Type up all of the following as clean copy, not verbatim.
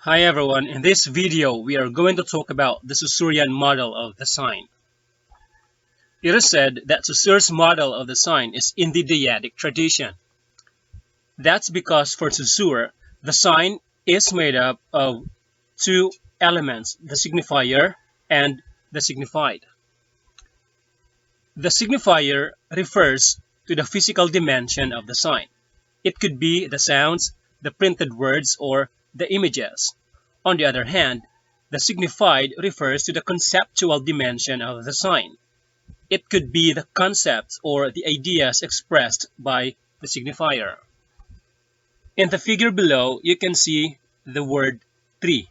Hi everyone, in this video we are going to talk about the Saussurean model of the sign. It is said that Saussure's model of the sign is in the dyadic tradition. That's because for Saussure, the sign is made up of two elements, the signifier and the signified. The signifier refers to the physical dimension of the sign. It could be the sounds, the printed words, or the images. On the other hand, the signified refers to the conceptual dimension of the sign. It could be the concepts or the ideas expressed by the signifier. In the figure below, you can see the word tree.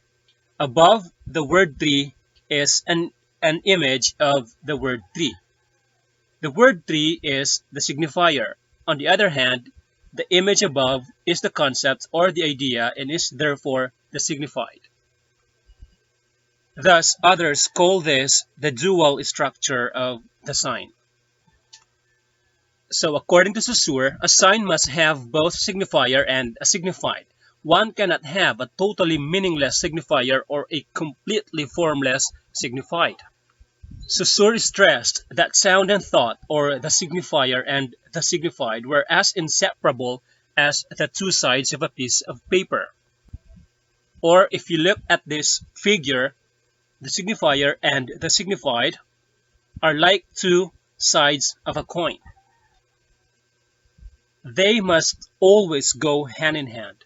Above the word tree is an image of the word tree. The word tree is the signifier. On the other hand, the image above is the concept or the idea and is therefore the signified. Thus, others call this the dual structure of the sign. So according to Saussure, a sign must have both signifier and a signified. One cannot have a totally meaningless signifier or a completely formless signified. Saussure stressed that sound and thought, or the signifier and the signified, were as inseparable as the two sides of a piece of paper. Or if you look at this figure, the signifier and the signified are like two sides of a coin. They must always go hand in hand.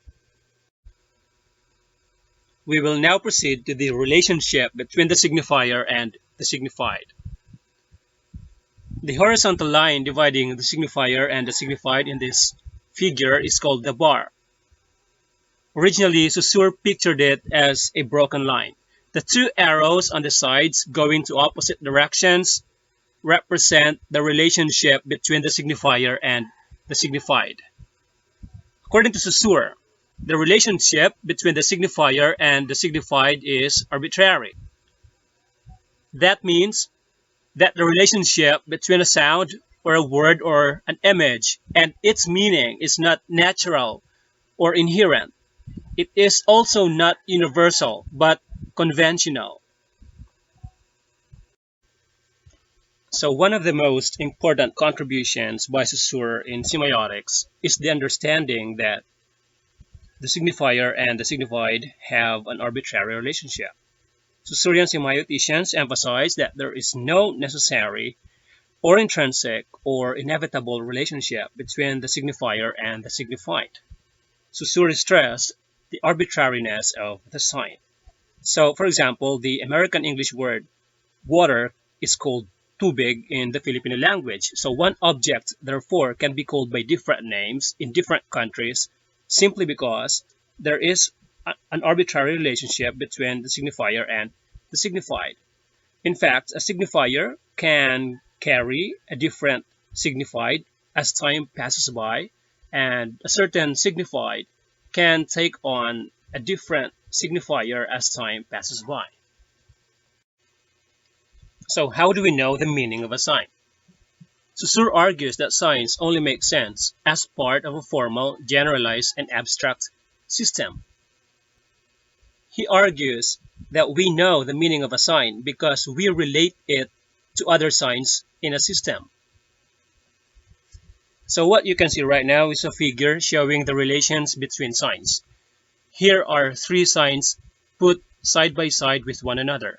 We will now proceed to the relationship between the signifier and the signified. The horizontal line dividing the signifier and the signified in this figure is called the bar. Originally, Saussure pictured it as a broken line. The two arrows on the sides going to opposite directions represent the relationship between the signifier and the signified. According to Saussure, the relationship between the signifier and the signified is arbitrary. That means that the relationship between a sound or a word or an image and its meaning is not natural or inherent. It is also not universal, but conventional. So one of the most important contributions by Saussure in semiotics is the understanding that the signifier and the signified have an arbitrary relationship. Saussurean semioticians emphasize that there is no necessary or intrinsic or inevitable relationship between the signifier and the signified. Saussure stressed the arbitrariness of the sign. So, for example, the American English word water is called tubig in the Filipino language. So one object, therefore, can be called by different names in different countries simply because there is an arbitrary relationship between the signifier and the signified. In fact, a signifier can carry a different signified as time passes by, and a certain signified can take on a different signifier as time passes by. So how do we know the meaning of a sign? Saussure argues that signs only make sense as part of a formal, generalized, and abstract system. He argues that we know the meaning of a sign because we relate it to other signs in a system. So what you can see right now is a figure showing the relations between signs. Here are three signs put side by side with one another.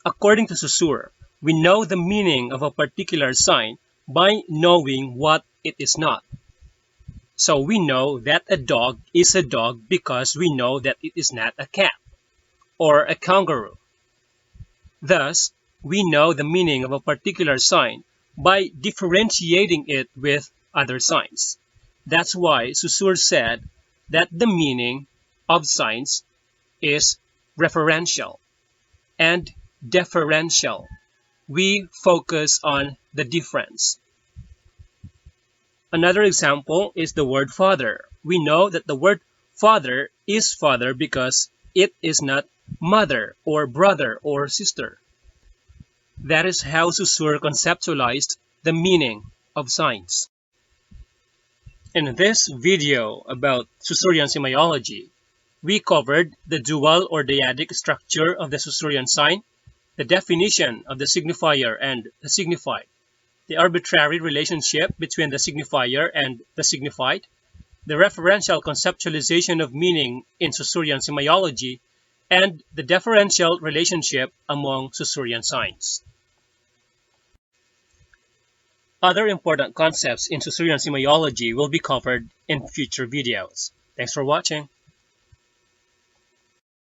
According to Saussure, we know the meaning of a particular sign by knowing what it is not. So we know that a dog is a dog because we know that it is not a cat or a kangaroo. Thus, we know the meaning of a particular sign by differentiating it with other signs. That's why Saussure said that the meaning of signs is referential and differential. We focus on the difference. Another example is the word father. We know that the word father is father because it is not mother or brother or sister. That is how Saussure conceptualized the meaning of signs. In this video about Saussurean semiology, We covered the dual or dyadic structure of the Saussurean sign, the definition of the signifier and the signified, the arbitrary relationship between the signifier and the signified, the referential conceptualization of meaning in Saussurean semiology, and the differential relationship among Saussurean signs. Other important concepts in Saussurean semiology will be covered in future videos. Thanks for watching.